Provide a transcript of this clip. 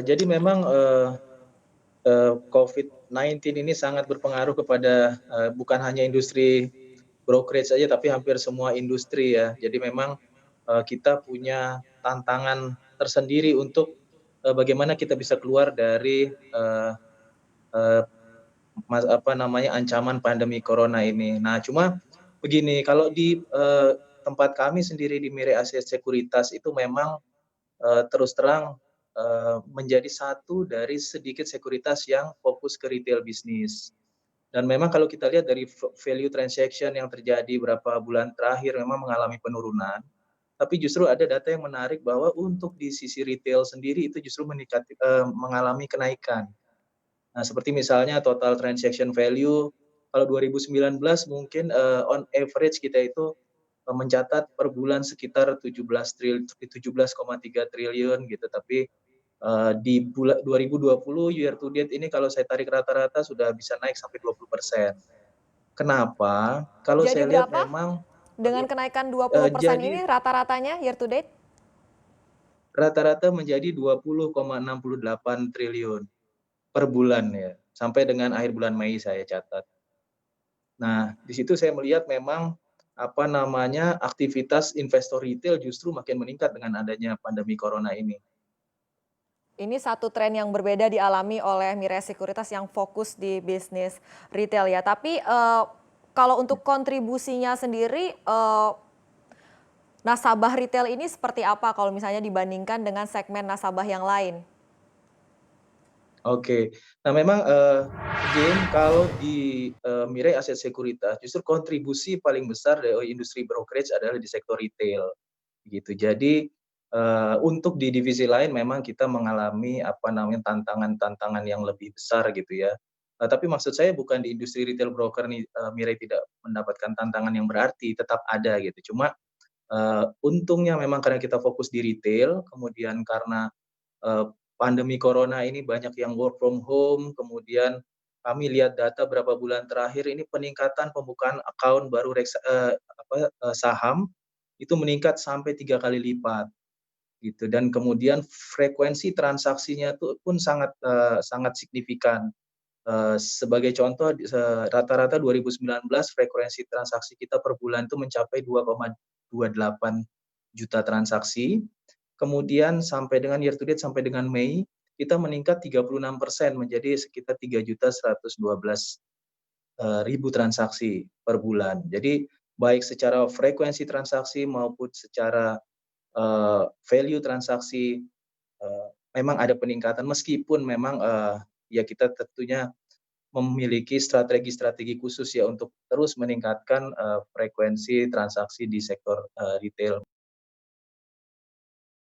Jadi memang, COVID-19 ini sangat berpengaruh kepada, bukan hanya industri brokerage saja, tapi hampir semua industri ya. Jadi memang, kita punya tantangan tersendiri untuk, bagaimana kita bisa keluar dari, eee, ancaman pandemi corona ini. Nah, cuma begini, kalau di, tempat kami sendiri di Mirae Aset Sekuritas itu memang, terus terang, menjadi satu dari sedikit sekuritas yang fokus ke retail bisnis. Dan memang kalau kita lihat dari value transaction yang terjadi berapa bulan terakhir memang mengalami penurunan, tapi justru ada data yang menarik bahwa untuk di sisi retail sendiri itu justru mengalami kenaikan. Nah, seperti misalnya total transaction value, kalau 2019 mungkin, on average kita itu, mencatat per bulan sekitar 17,3 triliun gitu, tapi, di 2020 year to date ini kalau saya tarik rata-rata sudah bisa naik sampai 20%. Kenapa? Kalau Jadi saya lihat berapa memang, dengan kenaikan 20% jadi ini rata-ratanya year to date? rata-rata menjadi 20,68 triliun per bulan ya, sampai dengan akhir bulan Mei saya catat. Nah, di situ saya melihat memang, aktivitas investor retail justru makin meningkat dengan adanya pandemi corona ini. Ini satu tren yang berbeda dialami oleh Mirae Sekuritas yang fokus di bisnis retail ya. Tapi kalau untuk kontribusinya sendiri, nasabah retail ini seperti apa kalau misalnya dibandingkan dengan segmen nasabah yang lain? Oke. Nah memang, again kalau di, Mirae Aset Sekuritas justru kontribusi paling besar dari industri brokerage adalah di sektor retail, gitu. Jadi, untuk di divisi lain memang kita mengalami, tantangan-tantangan yang lebih besar gitu ya. Tapi maksud saya bukan di industri retail broker nih, Mirae tidak mendapatkan tantangan yang berarti, tetap ada gitu. Cuma, untungnya memang karena kita fokus di retail, kemudian karena eee, pandemi corona ini banyak yang work from home, kemudian kami lihat data berapa bulan terakhir ini peningkatan pembukaan akun baru saham, itu meningkat sampai 3 kali lipat, gitu. Dan kemudian frekuensi transaksinya itu pun sangat signifikan. Sebagai contoh rata-rata 2019 frekuensi transaksi kita per bulan itu mencapai 2,28 juta transaksi. Kemudian sampai dengan year to date sampai dengan Mei, kita meningkat 36% menjadi sekitar 3.112.000 transaksi per bulan. Jadi baik secara frekuensi transaksi maupun secara, value transaksi, memang ada peningkatan meskipun memang, ya kita tentunya memiliki strategi-strategi khusus ya untuk terus meningkatkan, frekuensi transaksi di sektor, retail.